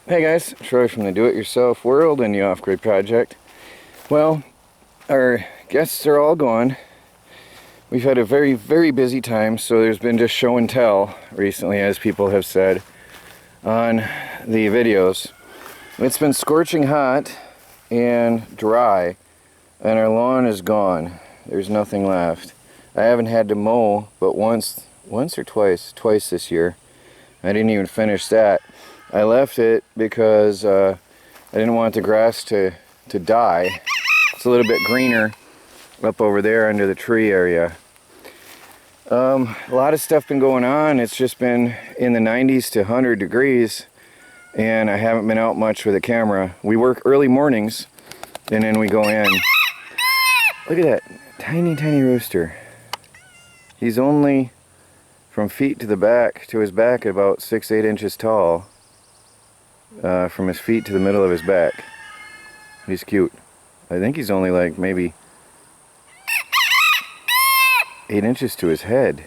Hey guys, Troy from the Do-It-Yourself World and the Off-Grid Project. Well, our guests are all gone. We've had a very busy time, so there's been just show and tell recently, as people have said on the videos. It's been scorching hot and dry, and our lawn is gone. There's nothing left. I haven't had to mow but once or twice this year. I didn't even finish that. I left it because I didn't want the grass to die. It's a little bit greener up over there under the tree area. A lot of stuff been going on. It's just been in the 90s to 100 degrees, and I haven't been out much with a camera. We work early mornings, and then we go in. Look at that tiny rooster. He's only from feet to the back, to his back, about 6-8 inches tall. From his feet to the middle of his back. He's cute. I think he's only like maybe 8 inches to his head.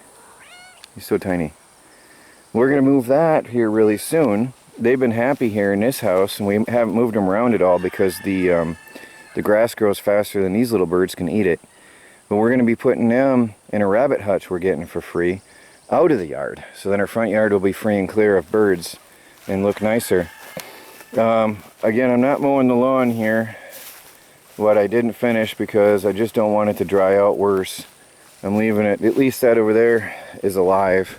He's so tiny. We're going to move that here really soon. They've been happy here in this house, and we haven't moved them around at all because the grass grows faster than these little birds can eat it. But we're going to be putting them in a rabbit hutch we're getting for free out of the yard. So then our front yard will be free and clear of birds and look nicer. Again, I'm not mowing the lawn here. What I didn't finish because I just don't want it to dry out worse. I'm leaving it, at least that over there is alive.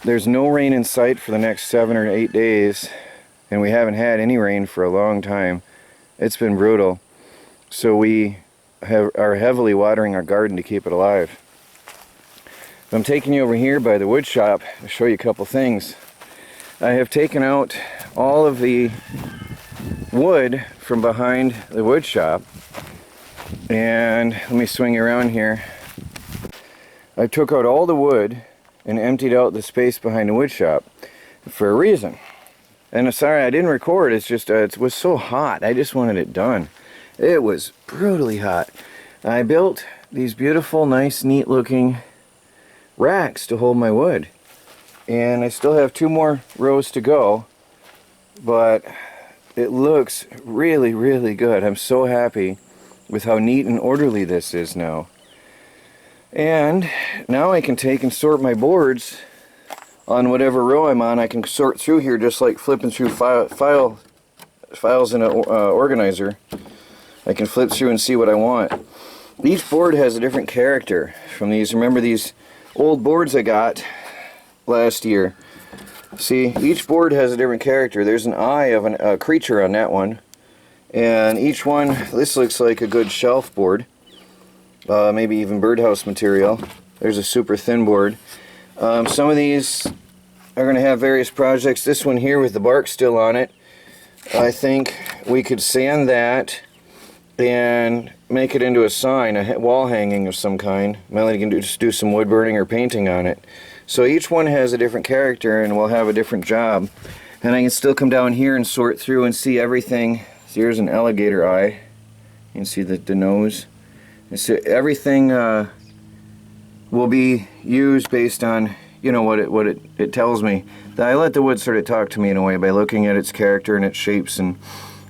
There's no rain in sight for the next 7 or 8 days, and we haven't had any rain for a long time. It's been brutal. So we are heavily watering our garden to keep it alive. I'm taking you over here by the wood shop to show you a couple things. I have taken out all of the wood from behind the wood shop, and let me swing you around here. I took out all the wood and emptied out the space behind the wood shop for a reason. And I'm sorry I didn't record, it's just it was so hot. I just wanted it done. It was brutally hot. I built these beautiful, nice, neat looking racks to hold my wood. And I still have 2 more rows to go, but it looks really good. I'm so happy with how neat and orderly this is now. And now I can take and sort my boards on whatever row I'm on. I can sort through here just like flipping through files in an organizer. I can flip through and see what I want. Each board has a different character from these. Remember these old boards I got last year? See, each board has a different character. There's an eye of a creature on that one, and each one, this looks like a good shelf board, maybe even birdhouse material. There's a super thin board. Some of these are going to have various projects. This one here with the bark still on it, I think we could sand that and make it into a sign, a wall hanging of some kind. Melanie can just do some wood burning or painting on it. So each one has a different character and will have a different job. And I can still come down here and sort through and see everything. So here's an alligator eye. You can see the nose. And so everything will be used based on, you know, what it tells me. I let the wood sort of talk to me in a way by looking at its character and its shapes and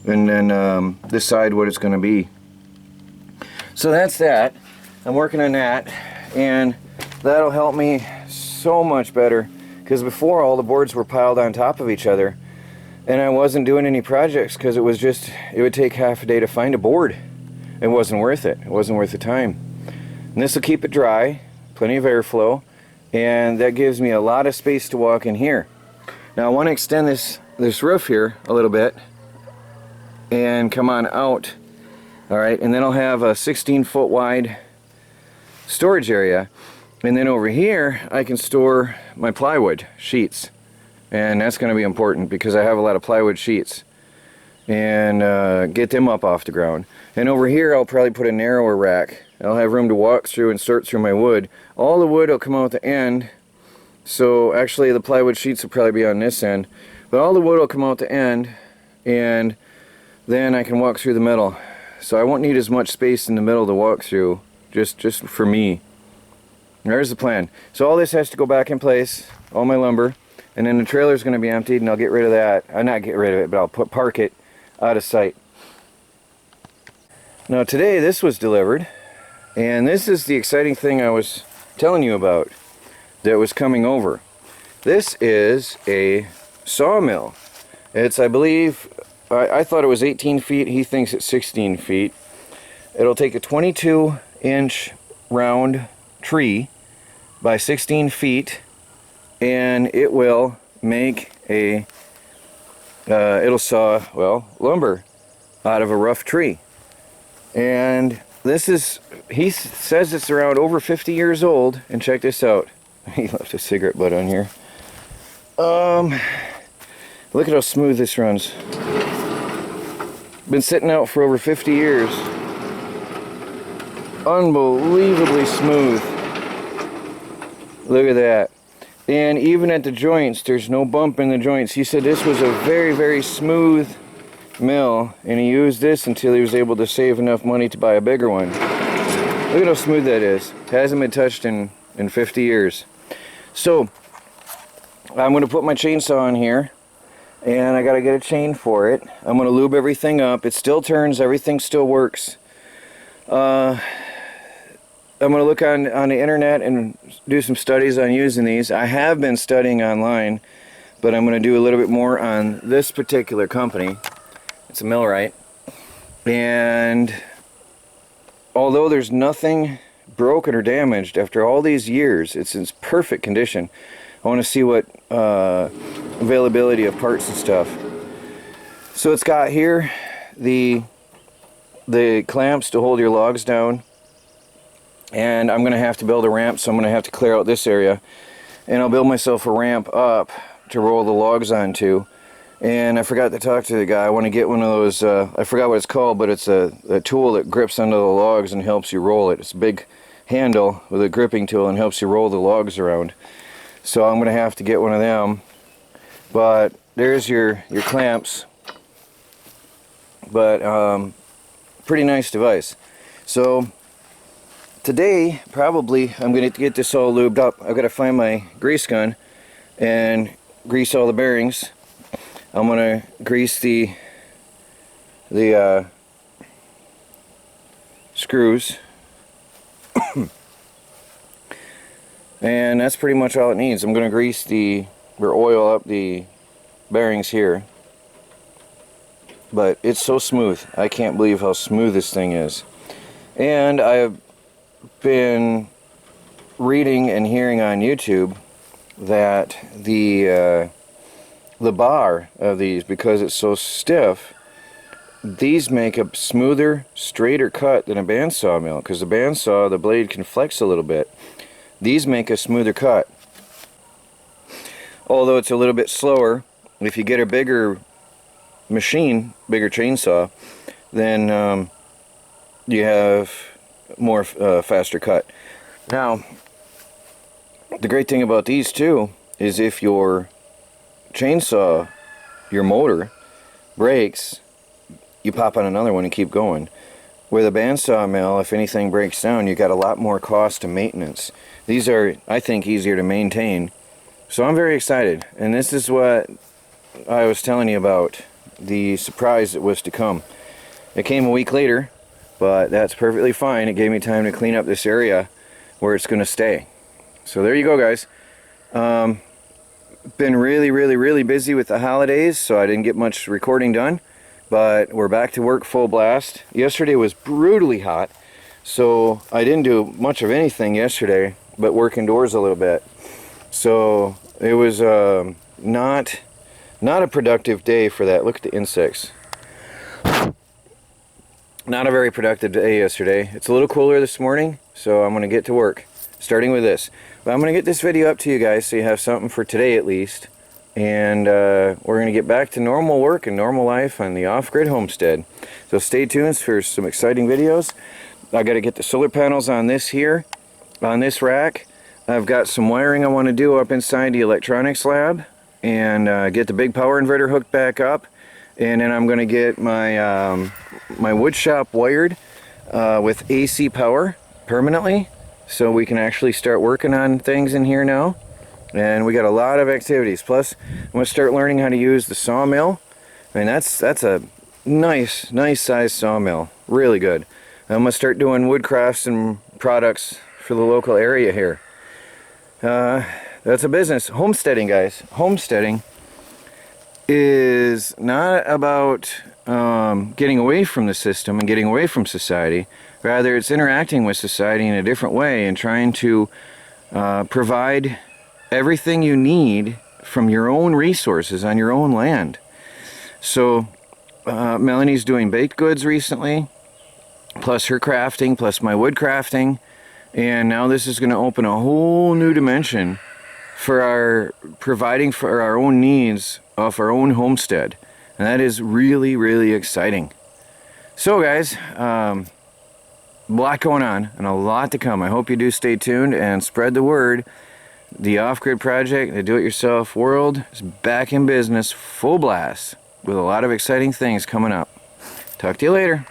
then decide what it's going to be. So that's that. I'm working on that, and that'll help me so much better, because before all the boards were piled on top of each other and I wasn't doing any projects because it would take half a day to find a board. It wasn't worth it. It wasn't worth the time. And this will keep it dry, plenty of airflow, and that gives me a lot of space to walk in here. Now I want to extend this roof here a little bit and come on out. Alright, and then I'll have a 16-foot wide storage area. And then over here, I can store my plywood sheets. And that's going to be important because I have a lot of plywood sheets. And get them up off the ground. And over here, I'll probably put a narrower rack. I'll have room to walk through and sort through my wood. All the wood will come out the end. So actually, the plywood sheets will probably be on this end. But all the wood will come out the end. And then I can walk through the middle. So I won't need as much space in the middle to walk through. Just for me. There's the plan. So all this has to go back in place, all my lumber. And then the trailer's going to be emptied, and I'll get rid of that. Not get rid of it, but I'll park it out of sight. Now today this was delivered, and this is the exciting thing I was telling you about that was coming over. This is a sawmill. It's, I believe, I thought it was 18 feet. He thinks it's 16 feet. It'll take a 22-inch round tree by 16 feet, and it will make a, it'll saw, well, lumber out of a rough tree. And this is, he says it's around over 50 years old, and check this out. He left a cigarette butt on here. Look at how smooth this runs. Been sitting out for over 50 years. Unbelievably smooth. Look at that. And even at the joints, there's no bump in the joints. He said this was a very, very smooth mill, and he used this until he was able to save enough money to buy a bigger one. Look at how smooth that is. Hasn't been touched in 50 years. So I'm going to put my chainsaw on here, and I got to get a chain for it. I'm going to lube everything up. It still turns. Everything still works. I'm going to look on the internet and do some studies on using these. I have been studying online, but I'm going to do a little bit more on this particular company. It's a mill-rite. And although there's nothing broken or damaged after all these years, it's in perfect condition. I want to see what availability of parts and stuff. So it's got here the clamps to hold your logs down, and I'm going to have to build a ramp, so I'm going to have to clear out this area, and I'll build myself a ramp up to roll the logs onto. And I forgot to talk to the guy. I want to get one of those, I forgot what it's called, but it's a tool that grips onto the logs and helps you roll it. It's a big handle with a gripping tool and helps you roll the logs around. So I'm going to have to get one of them. But there's your clamps. But pretty nice device. So today, probably, I'm going to get this all lubed up. I've got to find my grease gun and grease all the bearings. I'm going to grease the screws. And that's pretty much all it needs. I'm going to grease or oil up the bearings here. But it's so smooth. I can't believe how smooth this thing is. And I've been reading and hearing on YouTube that the bar of these, because it's so stiff, these make a smoother, straighter cut than a bandsaw mill, because the bandsaw, the blade can flex a little bit. These make a smoother cut. Although it's a little bit slower, if you get a bigger machine, bigger chainsaw, then you have more faster cut. Now, the great thing about these too is if your chainsaw, your motor breaks, you pop on another one and keep going. With a bandsaw mill, if anything breaks down, you got a lot more cost to maintenance. These are, I think, easier to maintain. So I'm very excited, and this is what I was telling you about, the surprise that was to come. It came a week later, but that's perfectly fine. It gave me time to clean up this area where it's going to stay. So there you go, guys. Been really busy with the holidays, so I didn't get much recording done, but we're back to work full blast. Yesterday was brutally hot, so I didn't do much of anything yesterday but work indoors a little bit. So it was not a productive day for that. Look at the insects. Not a very productive day yesterday. It's a little cooler this morning, so I'm going to get to work, starting with this. But I'm going to get this video up to you guys so you have something for today at least. And we're going to get back to normal work and normal life on the off-grid homestead. So stay tuned for some exciting videos. I got to get the solar panels on this here, on this rack. I've got some wiring I want to do up inside the electronics lab, and get the big power inverter hooked back up. And then I'm going to get my my wood shop wired with AC power permanently, so we can actually start working on things in here now. And we got a lot of activities. Plus, I'm going to start learning how to use the sawmill. I mean, that's a nice size sawmill. Really good. I'm going to start doing wood crafts and products for the local area here. That's a business. Homesteading, guys. Homesteading is not about getting away from the system and getting away from society. Rather, it's interacting with society in a different way and trying to provide everything you need from your own resources on your own land. So Melanie's doing baked goods recently, plus her crafting, plus my wood crafting, and now this is going to open a whole new dimension for our providing for our own needs off our own homestead, and that is really exciting. So guys, a lot going on and a lot to come. I hope you do stay tuned and spread the word. The off-grid project, the do-it-yourself world, is back in business, full blast, with a lot of exciting things coming up. Talk to you later.